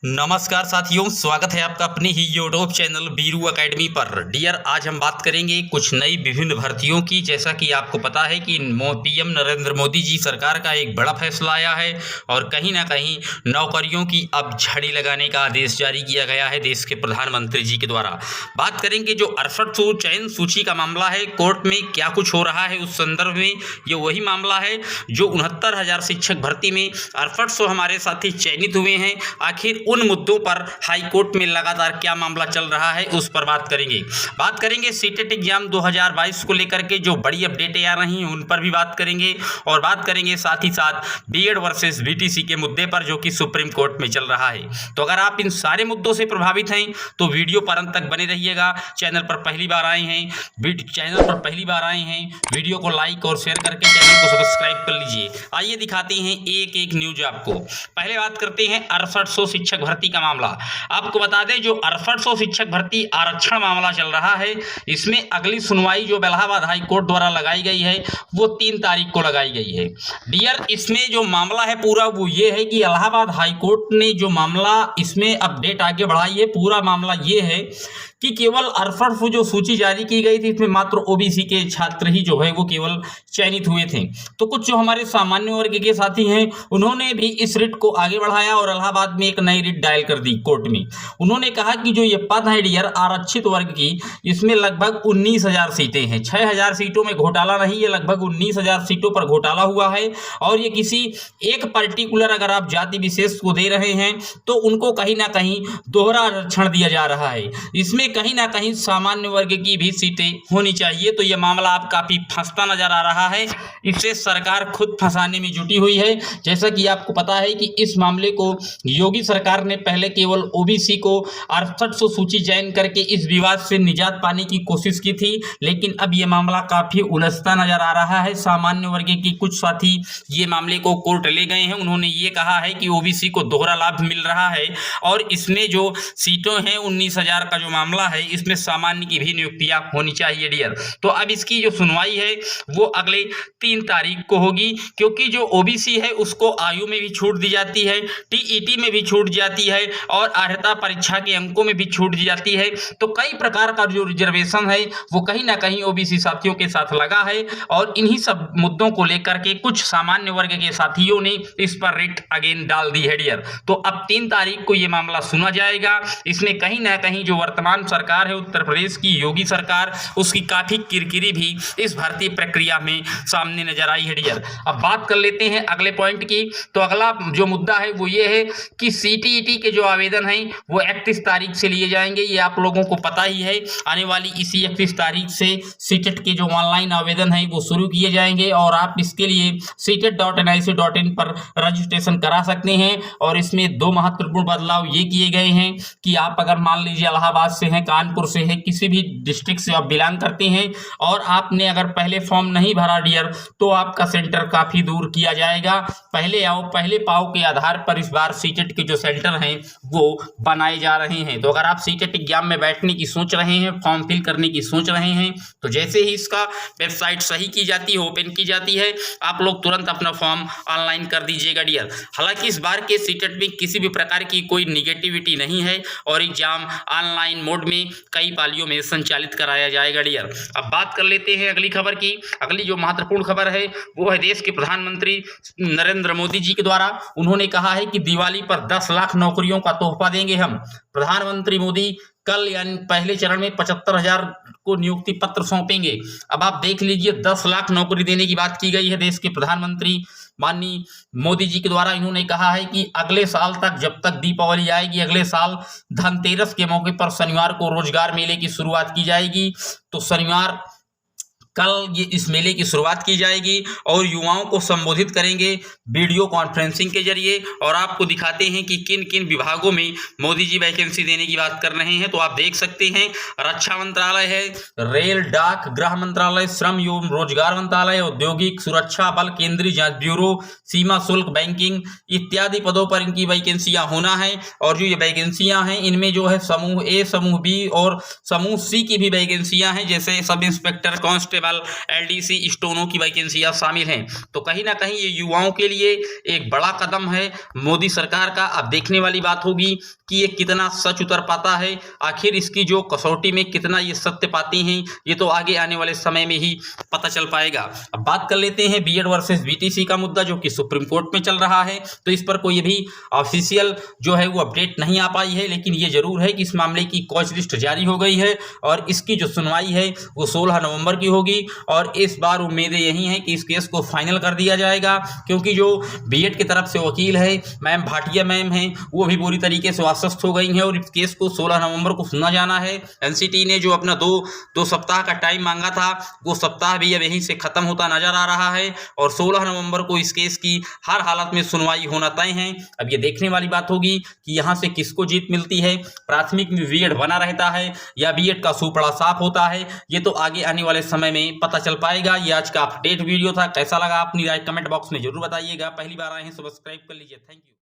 नमस्कार साथियों, स्वागत है आपका अपने ही यूट्यूब चैनल बीरू एकेडमी पर। डियर, आज हम बात करेंगे कुछ नई विभिन्न भर्तियों की। जैसा कि आपको पता है कि पीएम नरेंद्र मोदी जी सरकार का एक बड़ा फैसला आया है और कहीं ना कहीं नौकरियों की अब झड़ी लगाने का आदेश जारी किया गया है देश के प्रधानमंत्री जी के द्वारा। बात करेंगे जो 6800 चयन सूची का मामला है, कोर्ट में क्या कुछ हो रहा है उस संदर्भ में। ये वही मामला है जो 69,000 शिक्षक भर्ती में 6800 हमारे साथी चयनित हुए हैं। आखिर उन मुद्दों पर हाई कोर्ट में लगातार क्या मामला चल रहा है उस पर बात करेंगे सीटेट एग्जाम 2022 को लेकर के जो बड़ी अपडेटें आ रही हैं उन पर भी बात करेंगे और बात करेंगे साथ ही साथ बीएड वर्सेस बीटीसी के मुद्दे पर जो कि सुप्रीम कोर्ट में चल रहा है। तो अगर आप इन सारे मुद्दों से प्रभावित हैं तो वीडियो पर अंत तक बने रहिएगा। चैनल पर पहली बार आए हैं वीडियो को लाइक और शेयर करके चैनल को सब्सक्राइब कर लीजिए। आइए दिखाते हैं एक एक न्यूज आपको। पहले बात करते हैं 6800 शिक्षक भर्ती का मामला। आपको बता दें जो 6800 शिक्षक भर्ती आरक्षण मामला चल रहा है, इसमें अगली सुनवाई जो इलाहाबाद हाई कोर्ट द्वारा लगाई गई है वो 3 तारीख को लगाई गई है। डियर, इसमें जो मामला है पूरा वो ये है कि इलाहाबाद हाई कोर्ट ने जो मामला इसमें अपडेट आगे बढ़ाई है। पूरा मामला ये है कि केवल 6800 जो सूची जारी की गई थी इसमें मात्र ओबीसी के छात्र ही जो है वो केवल चयनित हुए थे। तो कुछ जो हमारे सामान्य वर्ग के साथी हैं उन्होंने भी इस रिट को आगे बढ़ाया और इलाहाबाद में एक नई रिट दायर कर दी कोर्ट में। उन्होंने कहा कि जो ये पद है डियर आरक्षित वर्ग की, इसमें लगभग 19,000 सीटें हैं। 6,000 सीटों में घोटाला नहीं, ये लगभग 19,000 सीटों पर घोटाला हुआ है और ये किसी एक पर्टिकुलर अगर आप जाति विशेष को दे रहे हैं तो उनको कहीं ना कहीं दोहरा आरक्षण दिया जा रहा है। इसमें कहीं ना कहीं सामान्य वर्ग की भी सीटें होनी चाहिए। तो यह मामला अब काफी फंसता नजर आ रहा है। इससे सरकार खुद फंसाने में जुटी हुई है। जैसा कि आपको पता है कि इस मामले को योगी सरकार ने पहले केवल ओबीसी को 6800 सूची चयन करके इस विवाद से निजात पाने की कोशिश की थी, लेकिन अब यह मामला काफी उलझता नजर आ रहा है। सामान्य वर्ग के कुछ साथी ये मामले को कोर्ट ले गए हैं। उन्होंने ये कहा है कि ओबीसी को दोहरा लाभ मिल रहा है और इसमें जो सीटों हैं 19,000 का जो मामला है इसमें सामान्य की भी नियुक्तियां होनी चाहिए डियर। तो अब इसकी जो सुनवाई है वो अगले 3 तारीख को होगी, क्योंकि जो ओबीसी है उसको आयु में भी छूट दी जाती है, टीईटी में भी छूट जाती है और अर्हता परीक्षा के अंकों में भी छूट दी जाती है। तो कई प्रकार का जो रिजर्वेशन है वो कहीं ना कहीं ओबीसी साथियों के साथ लगा है और इन्हीं सब मुद्दों को लेकर के कुछ सामान्य वर्ग के साथियों ने इस पर रिट अगेन डाल दी है डियर। तो अब 3 तारीख को ये मामला सुना जाएगा। इसमें कहीं ना कहीं जो वर्तमान सरकार है उत्तर प्रदेश की योगी सरकार, उसकी काफी किरकिरी भी इस भर्ती प्रक्रिया में सामने नजर आई है डियर। अब बात कर लेते हैं अगले पॉइंट की। तो अगला जो मुद्दा है वो ये है कि सीटीईटी के जो आवेदन हैं वो 31 तारीख से लिए जाएंगे। ये आप लोगों को पता ही है। आने वाली इसी 31 तारीख से सीटेट के जो ऑनलाइन आवेदन है वो शुरू किए जाएंगे और आप इसके लिए setet.nic.in पर रजिस्ट्रेशन करा सकते हैं। और इसमें 2 महत्वपूर्ण बदलाव ये किए गए हैं कि आप अगर मान लीजिए इलाहाबाद से हैं, कानपुर से है, किसी भी डिस्ट्रिक्ट से आप बिलोंग करते हैं और आपने अगर पहले फॉर्म नहीं भरा डियर तो आपका सेंटर काफी दूर किया जाएगा। पहले आओ पहले पाओ के आधार पर इस बार सीटेट के जो सेंटर हैं वो बनाए जा रहे हैं। तो अगर आप सीटेट एग्जाम में बैठने की सोच रहे हैं, फॉर्म फिल करने की सोच रहे हैं, तो जैसे ही इसका वेबसाइट सही की जाती है, ओपन की जाती है, आप लोग तुरंत अपना फॉर्म ऑनलाइन कर दीजिएगा डियर। हालांकि इस बार के सीटेट में किसी भी प्रकार की कोई निगेटिविटी नहीं है और एग्जाम ऑनलाइन मोड में कई पालियों में संचालित कराया जाएगा डियर। अब बात कर लेते हैं अगली खबर की। अगली जो महत्वपूर्ण खबर है वो है देश के प्रधानमंत्री नरेंद्र मोदी जी के द्वारा। उन्होंने कहा है कि दिवाली पर 10 लाख नौकरियों का तोहफा देंगे हम। प्रधानमंत्री मोदी कल यानी पहले चरण में 75,000 को नियुक्ति पत्र सौंपेंगे। अब आप देख लीजिए 10 लाख नौकरी देने की बात की गई है देश के प्रधानमंत्री माननीय मोदी जी के द्वारा। इन्होंने कहा है कि अगले साल तक, जब तक दीपावली आएगी, अगले साल धनतेरस के मौके पर शनिवार को रोजगार मेले की शुरुआत की जाएगी। तो शनिवार कल ये इस मेले की शुरुआत की जाएगी और युवाओं को संबोधित करेंगे वीडियो कॉन्फ्रेंसिंग के जरिए और आपको दिखाते हैं कि किन किन विभागों में मोदी जी वैकेंसी देने की बात कर रहे हैं। तो आप देख सकते हैं रक्षा मंत्रालय है, रेल, डाक, गृह मंत्रालय, श्रम एवं रोजगार मंत्रालय, औद्योगिक सुरक्षा बल, केंद्रीय जांच ब्यूरो, सीमा शुल्क, बैंकिंग इत्यादि पदों पर इनकी वैकेंसियां होना है। और जो ये वैकेंसियां हैं इनमें जो है समूह ए, समूह बी और समूह सी की भी वैकेंसियां हैं, जैसे sub inspector, constable, constable, LDC, steno की वैकेंसियां शामिल हैं। तो कहीं ना कहीं ये युवाओं के लिए एक बड़ा कदम है मोदी सरकार का। अब देखने वाली बात होगी कि ये कितना सच उतर पाता है, आखिर इसकी जो कसौटी में कितना ये सत्य पाती हैं, ये तो आगे आने वाले समय में ही पता चल पाएगा। अब बात कर लेते हैं बीएड वर्सेस बीटीसी का मुद्दा, जो कि सुप्रीम कोर्ट में चल रहा है। तो इस पर कोई भी ऑफिशियल जो है वो अपडेट नहीं आ पाई है, लेकिन ये जरूर है कि इस मामले की कॉज लिस्ट जारी हो गई है और इसकी जो सुनवाई है वो 16 नवंबर की होगी। और इस बार उम्मीदें यही हैं कि इस केस को फाइनल कर दिया जाएगा, क्योंकि जो बीएड की तरफ से वकील है मैम भाटिया मैम हैं, वो भी पूरी तरीके से आश्वस्त हो गई हैं और इस केस को 16 नवंबर को सुना जाना है। एनसीटी ने जो अपना दो सप्ताह का टाइम मांगा था, वो सप्ताह भी अब यहीं से खत्म होता नजर आ रहा है और 16 नवंबर को इस केस की हर हालत में सुनवाई होना तय है। अब ये देखने वाली बात होगी कि यहाँ से किसको जीत मिलती है, प्राथमिक में बीएड बना रहता है या बीएड का सुपड़ा साफ होता है, ये तो आगे आने वाले समय में पता चल पाएगा। ये आज का अपडेट वीडियो था, कैसा लगा अपनी राय कमेंट बॉक्स में जरूर बताइएगा। पहली बार आए हैं सब्सक्राइब कर लीजिए। Thank you.